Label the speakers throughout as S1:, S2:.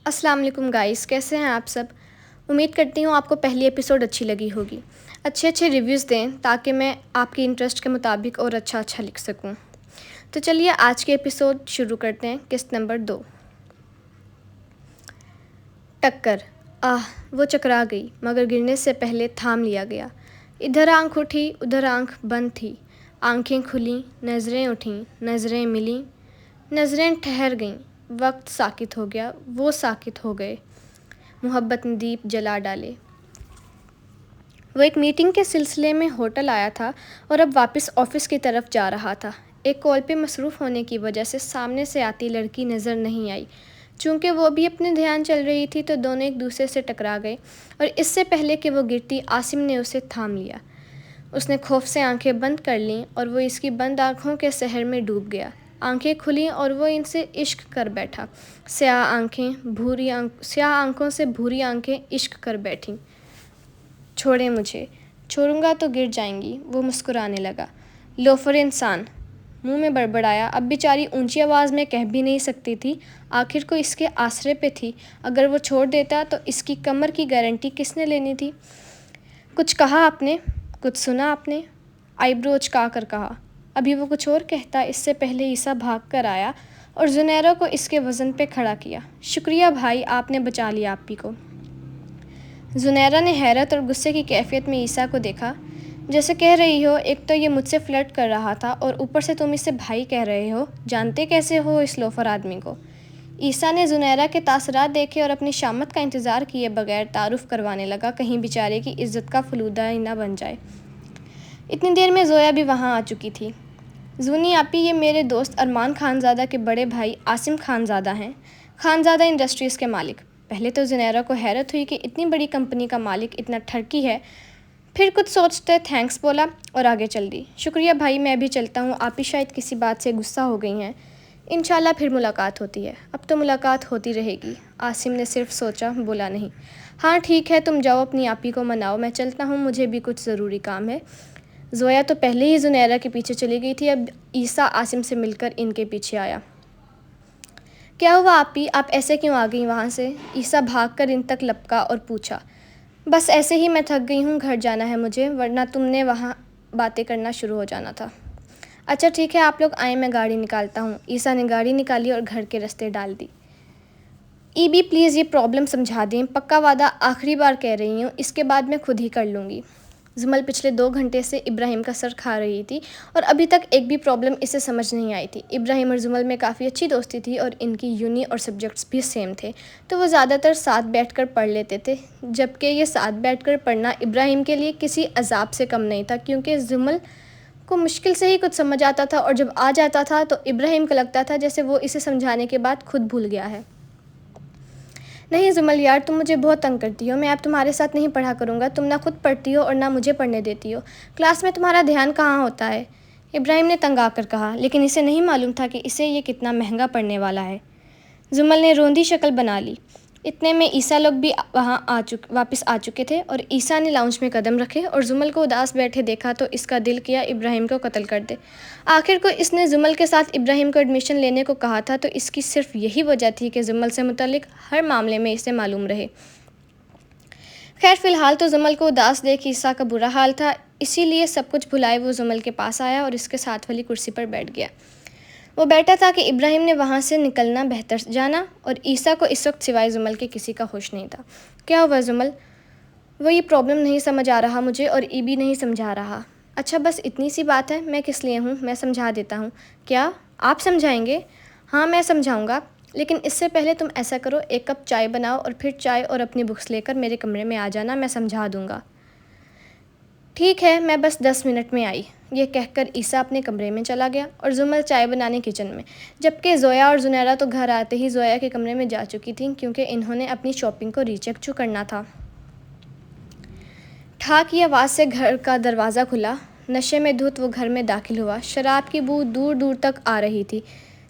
S1: السلام علیکم گائز، کیسے ہیں آپ سب؟ امید کرتی ہوں آپ کو پہلی ایپیسوڈ اچھی لگی ہوگی۔ اچھے ریویوز دیں تاکہ میں آپ کی انٹرسٹ کے مطابق اور اچھا لکھ سکوں۔ تو چلیے آج کے ایپیسوڈ شروع کرتے ہیں۔ قسط نمبر 2، ٹکر۔ وہ چکرا گئی مگر گرنے سے پہلے تھام لیا گیا۔ ادھر آنکھ اٹھی ادھر آنکھ بند تھی، آنکھیں کھلیں، نظریں اٹھیں، نظریں ملیں، نظریں ٹھہر گئیں۔ وقت ساکت ہو گیا، وہ ساکت ہو گئے۔ محبت نے دیپ جلا ڈالے۔ وہ ایک میٹنگ کے سلسلے میں ہوٹل آیا تھا اور اب واپس آفس کی طرف جا رہا تھا۔ ایک کال پہ مصروف ہونے کی وجہ سے سامنے سے آتی لڑکی نظر نہیں آئی۔ چونکہ وہ بھی اپنے دھیان چل رہی تھی تو دونوں ایک دوسرے سے ٹکرا گئے اور اس سے پہلے کہ وہ گرتی عاصم نے اسے تھام لیا۔ اس نے خوف سے آنکھیں بند کر لیں اور وہ اس کی بند آنکھوں کے سحر میں ڈوب گیا۔ آنکھیں کھلیں اور وہ ان سے عشق کر بیٹھا۔ سیاہ آنکھوں سے بھوری آنکھیں عشق کر بیٹھیں۔ چھوڑیں مجھے، چھوڑوں گا تو گر جائیں گی۔ وہ مسکرانے لگا۔ لوفر انسان، منہ میں بڑبڑایا۔ اب بیچاری اونچی آواز میں کہہ بھی نہیں سکتی تھی، آخر کو اس کے آسرے پہ تھی۔ اگر وہ چھوڑ دیتا تو اس کی کمر کی گارنٹی کس نے لینی تھی؟ کچھ کہا آپ نے؟ کچھ سنا آپ نے؟ آئی برو اچکا کر کہا۔ ابھی وہ کچھ اور کہتا اس سے پہلے عیسیٰ بھاگ کر آیا اور زنیرہ کو اس کے وزن پہ کھڑا کیا۔ شکریہ بھائی، آپ نے بچا لیا آپی کو۔ زنیرہ نے حیرت اور غصے کی کیفیت میں عیسیٰ کو دیکھا۔ جیسے کہہ رہی ہو، ایک تو یہ مجھ سے فلرٹ کر رہا تھا اور اوپر سے تم اسے بھائی کہہ رہے ہو۔ جانتے کیسے ہو اس لوفر آدمی کو؟ عیسیٰ نے زنیرہ کے تاثرات دیکھے اور اپنی شامت کا انتظار کیے بغیر تعارف کروانے لگا، کہیں بیچارے کی عزت کا فلودہ ہی نہ بن جائے۔ اتنی دیر میں زویا بھی وہاں آ چکی تھی۔ زونی آپی، یہ میرے دوست ارمان خانزادہ کے بڑے بھائی عاصم خانزادہ ہیں، خانزادہ انڈسٹریز کے مالک۔ پہلے تو زنیرہ کو حیرت ہوئی کہ اتنی بڑی کمپنی کا مالک اتنا ٹھرکی ہے، پھر کچھ سوچتے تھینکس بولا اور آگے چل دی۔ شکریہ بھائی، میں بھی چلتا ہوں، آپی شاید کسی بات سے غصہ ہو گئی ہیں۔ انشاءاللہ پھر ملاقات ہوتی ہے۔ اب تو ملاقات ہوتی رہے گی۔ عاصم نے صرف سوچا، بولا نہیں۔ ہاں ٹھیک ہے، تم جاؤ اپنی آپی کو مناؤ، میں چلتا ہوں، مجھے بھی کچھ ضروری کام ہے۔ زویا تو پہلے ہی زنیرہ کے پیچھے چلی گئی تھی، اب عیسیٰ عاصم سے مل کر ان کے پیچھے آیا۔ کیا ہوا آپی، آپ ایسے کیوں آ گئیں وہاں سے؟ عیسیٰ بھاگ کر ان تک لپکا اور پوچھا۔ بس ایسے ہی، میں تھک گئی ہوں، گھر جانا ہے مجھے، ورنہ تم نے وہاں باتیں کرنا شروع ہو جانا تھا۔ اچھا ٹھیک ہے، آپ لوگ آئیں، میں گاڑی نکالتا ہوں۔ عیسیٰ نے گاڑی نکالی اور گھر کے راستے ڈال دی۔ ای بی پلیز یہ پرابلم سمجھا دیں، پکا وعدہ، آخری بار کہہ رہی ہوں، اس کے بعد میں خود ہی کر لوں گی۔ زمل پچھلے 2 گھنٹے سے ابراہیم کا سر کھا رہی تھی اور ابھی تک ایک بھی پرابلم اسے سمجھ نہیں آئی تھی۔ ابراہیم اور زمل میں کافی اچھی دوستی تھی اور ان کی یونی اور سبجیکٹس بھی سیم تھے، تو وہ زیادہ تر ساتھ بیٹھ کر پڑھ لیتے تھے، جبکہ یہ ساتھ بیٹھ کر پڑھنا ابراہیم کے لیے کسی عذاب سے کم نہیں تھا، کیونکہ زمل کو مشکل سے ہی کچھ سمجھ آتا تھا اور جب آ جاتا تھا تو ابراہیم کو لگتا تھا جیسے وہ اسے سمجھانے کے بعد خود بھول گیا ہے۔ نہیں زمل یار، تم مجھے بہت تنگ کرتی ہو، میں اب تمہارے ساتھ نہیں پڑھا کروں گا، تم نہ خود پڑھتی ہو اور نہ مجھے پڑھنے دیتی ہو، کلاس میں تمہارا دھیان کہاں ہوتا ہے؟ ابراہیم نے تنگ آ کر کہا، لیکن اسے نہیں معلوم تھا کہ اسے یہ کتنا مہنگا پڑنے والا ہے۔ زمل نے روندی شکل بنا لی۔ اتنے میں عیسیٰ لوگ بھی وہاں واپس آ چکے تھے اور عیسیٰ نے لاؤنج میں قدم رکھے اور زمل کو اداس بیٹھے دیکھا تو اس کا دل کیا ابراہیم کو قتل کر دے۔ آخر کو اس نے زمل کے ساتھ ابراہیم کو ایڈمیشن لینے کو کہا تھا تو اس کی صرف یہی وجہ تھی کہ زمل سے متعلق ہر معاملے میں اسے معلوم رہے۔ خیر فی الحال تو زمل کو اداس دیکھ عیسیٰ کا برا حال تھا، اسی لیے سب کچھ بھلائے وہ زمل کے پاس آیا اور اس کے ساتھ والی کرسی پر بیٹھ گیا۔ وہ بیٹھا تھا کہ ابراہیم نے وہاں سے نکلنا بہتر جانا اور عیسیٰ کو اس وقت سوائے زمل کے کسی کا ہوش نہیں تھا۔ کیا ہوا زمل؟ وہ یہ پرابلم نہیں سمجھ آ رہا مجھے اور ای بھی نہیں سمجھا رہا۔ اچھا بس اتنی سی بات ہے، میں کس لیے ہوں، میں سمجھا دیتا ہوں۔ کیا آپ سمجھائیں گے؟ ہاں میں سمجھاؤں گا، لیکن اس سے پہلے تم ایسا کرو، 1 کپ چائے بناؤ اور پھر چائے اور اپنی بکس لے کر میرے کمرے میں آ جانا، میں سمجھا دوں گا۔ ٹھیک ہے، میں بس 10 منٹ میں آئی، یہ کہہ کر عیسیٰ اپنے کمرے میں چلا گیا اور زمل چائے بنانے کچن میں، جبکہ زویا اور زنیرہ تو گھر آتے ہی زویا کے کمرے میں جا چکی تھیں کیونکہ انہوں نے اپنی شاپنگ کو ری چیک کرنا تھا۔ ٹھا کی آواز سے گھر کا دروازہ کھلا، نشے میں دھت وہ گھر میں داخل ہوا، شراب کی بو دور دور تک آ رہی تھی۔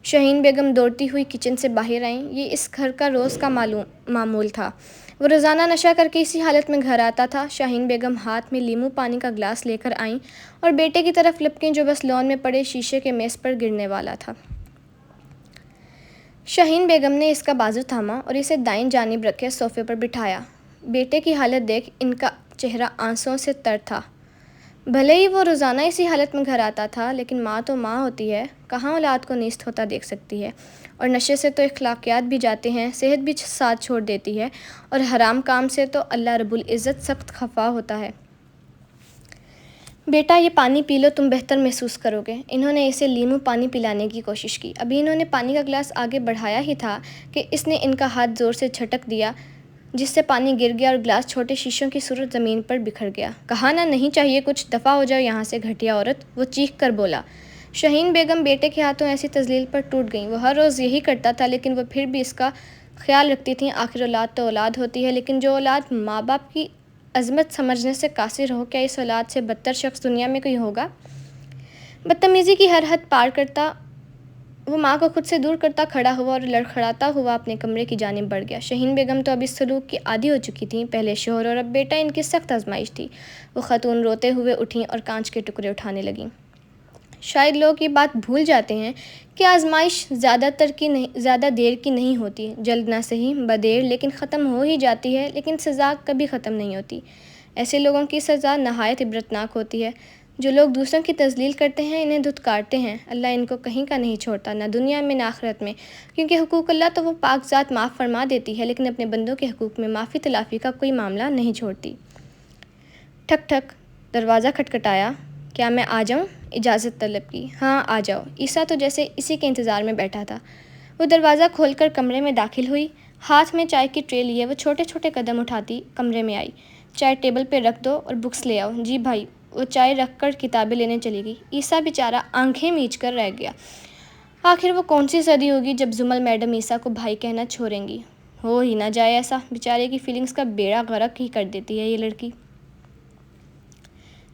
S1: شہین بیگم دوڑتی ہوئی کچن سے باہر آئیں، یہ اس گھر کا روز کا معمول تھا، وہ روزانہ نشہ کر کے اسی حالت میں گھر آتا تھا۔ شاہین بیگم ہاتھ میں لیمو پانی کا گلاس لے کر آئیں اور بیٹے کی طرف لپکیں جو بس لان میں پڑے شیشے کے میز پر گرنے والا تھا۔ شاہین بیگم نے اس کا بازو تھاما اور اسے دائیں جانب رکھے صوفے پر بٹھایا۔ بیٹے کی حالت دیکھ ان کا چہرہ آنسوؤں سے تر تھا۔ بھلے ہی وہ روزانہ اسی حالت میں گھر آتا تھا، لیکن ماں تو ماں ہوتی ہے، کہاں اولاد کو نیست ہوتا دیکھ سکتی ہے؟ اور نشے سے تو اخلاقیات بھی جاتے ہیں، صحت بھی ساتھ چھوڑ دیتی ہے، اور حرام کام سے تو اللہ رب العزت سخت خفا ہوتا ہے۔ بیٹا یہ پانی پی لو، تم بہتر محسوس کرو گے۔ انہوں نے اسے لیموں پانی پلانے کی کوشش کی۔ ابھی انہوں نے پانی کا گلاس آگے بڑھایا ہی تھا کہ اس نے ان کا ہاتھ زور سے جھٹک دیا، جس سے پانی گر گیا اور گلاس چھوٹے شیشوں کی صورت زمین پر بکھر گیا۔ کہا نہ نہیں چاہیے کچھ، دفع ہو جاؤ یہاں سے گھٹیا عورت، وہ چیخ کر بولا۔ شاہین بیگم بیٹے کے ہاتھوں ایسی تذلیل پر ٹوٹ گئیں۔ وہ ہر روز یہی کرتا تھا، لیکن وہ پھر بھی اس کا خیال رکھتی تھیں۔ آخر اولاد تو اولاد ہوتی ہے، لیکن جو اولاد ماں باپ کی عظمت سمجھنے سے قاصر ہو، کیا اس اولاد سے بدتر شخص دنیا میں کوئی ہوگا؟ بدتمیزی کی ہر حد پار کرتا وہ ماں کو خود سے دور کرتا کھڑا ہوا اور لڑکھڑاتا ہوا اپنے کمرے کی جانب بڑھ گیا۔ شاہین بیگم تو اب اس سلوک کی عادی ہو چکی تھیں، پہلے شوہر اور اب بیٹا ان کی سخت آزمائش تھی۔ وہ خاتون روتے ہوئے اٹھیں اور کانچ کے ٹکڑے اٹھانے لگیں۔ شاید لوگ یہ بات بھول جاتے ہیں کہ آزمائش زیادہ دیر کی نہیں ہوتی، جلد نہ صحیح بدیر لیکن ختم ہو ہی جاتی ہے، لیکن سزا کبھی ختم نہیں ہوتی۔ ایسے لوگوں کی سزا نہایت عبرتناک ہوتی ہے۔ جو لوگ دوسروں کی تذلیل کرتے ہیں، انہیں دھتکارتے ہیں، اللہ ان کو کہیں کا نہیں چھوڑتا، نہ دنیا میں نہ آخرت میں، کیونکہ حقوق اللہ تو وہ پاک ذات معاف فرما دیتی ہے، لیکن اپنے بندوں کے حقوق میں معافی تلافی کا کوئی معاملہ نہیں چھوڑتی۔ ٹھک ٹھک، دروازہ کھٹکھٹایا۔ کیا میں آ جاؤں؟ اجازت طلب کی۔ ہاں آ جاؤ۔ عیسیٰ تو جیسے اسی کے انتظار میں بیٹھا تھا۔ وہ دروازہ کھول کر کمرے میں داخل ہوئی۔ ہاتھ میں چائے کی ٹرے لیے وہ چھوٹے چھوٹے قدم اٹھاتی کمرے میں آئی۔ چائے ٹیبل پہ رکھ دو اور بکس لے آؤ۔ جی بھائی۔ وہ چائے رکھ کر کتابیں لینے چلی گئی۔ عیسیٰ بیچارہ آنکھیں میچ کر رہ گیا۔ آخر وہ کون سی صدی ہوگی جب زمل میڈم عیسیٰ کو بھائی کہنا چھوڑیں گی؟ ہو ہی نہ جائے ایسا، بیچارے کی فیلنگز کا بیڑا غرق ہی کر دیتی ہے یہ لڑکی۔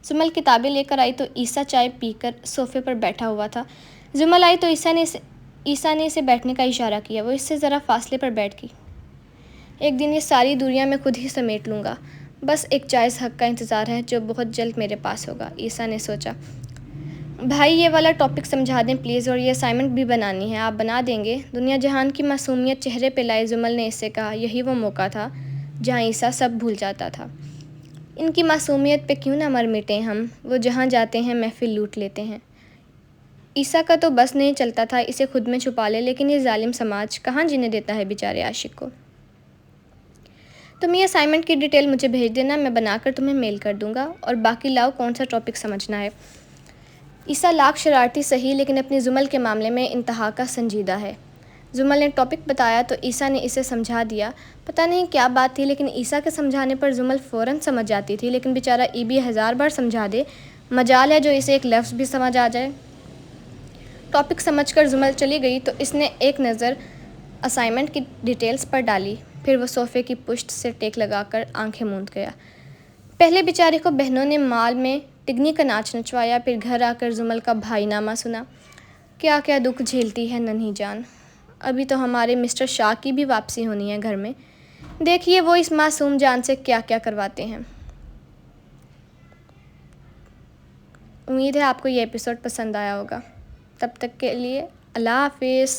S1: زمل کتابیں لے کر آئی تو عیسیٰ چائے پی کر صوفے پر بیٹھا ہوا تھا۔ زمل آئی تو عیسیٰ نے اسے بیٹھنے کا اشارہ کیا۔ وہ اس سے ذرا فاصلے پر بیٹھ گئی۔ ایک دن یہ ساری دنیا میں خود ہی سمیٹ لوں گا، بس ایک جائز حق کا انتظار ہے جو بہت جلد میرے پاس ہوگا، عیسیٰ نے سوچا۔ بھائی یہ والا ٹاپک سمجھا دیں پلیز، اور یہ اسائنمنٹ بھی بنانی ہے، آپ بنا دیں گے؟ دنیا جہان کی معصومیت چہرے پہ لائے زمل نے اس سے کہا۔ یہی وہ موقع تھا جہاں عیسیٰ سب بھول جاتا تھا۔ ان کی معصومیت پہ کیوں نہ مر مٹیں ہم، وہ جہاں جاتے ہیں محفل لوٹ لیتے ہیں۔ عیسیٰ کا تو بس نہیں چلتا تھا اسے خود میں چھپا لے، لیکن یہ ظالم سماج کہاں جینے دیتا ہے بیچارے عاشق کو۔ تم یہ اسائنمنٹ کی ڈیٹیل مجھے بھیج دینا، میں بنا کر تمہیں میل کر دوں گا، اور باقی لاؤ کون سا ٹاپک سمجھنا ہے۔ عیسیٰ لاکھ شرارتی صحیح، لیکن اپنی زمل کے معاملے میں انتہا کا سنجیدہ ہے۔ زمل نے ٹاپک بتایا تو عیسیٰ نے اسے سمجھا دیا۔ پتہ نہیں کیا بات تھی، لیکن عیسیٰ کے سمجھانے پر زمل فوراً سمجھ جاتی تھی، لیکن بیچارہ بھی 1000 بار سمجھا دے، مجال ہے جو اسے ایک لفظ بھی سمجھ آ جائے۔ ٹاپک سمجھ کر زمل چلی گئی تو اس نے ایک نظر اسائنمنٹ کی ڈیٹیلز پر ڈالی، پھر وہ صوفے کی پشت سے ٹیک لگا کر آنکھیں موند گیا۔ پہلے بیچارے کو بہنوں نے مال میں ٹگنی کا ناچ نچوایا، پھر گھر آ کر زمل کا بھائی نامہ سنا۔ کیا کیا دکھ جھیلتی ہے ننھی جان۔ ابھی تو ہمارے مسٹر شاہ کی بھی واپسی ہونی ہے گھر میں، دیکھیے وہ اس معصوم جان سے کیا کیا کرواتے ہیں۔ امید ہے آپ کو یہ ایپیسوڈ پسند آیا ہوگا۔ تب تک کے لیے اللہ حافظ۔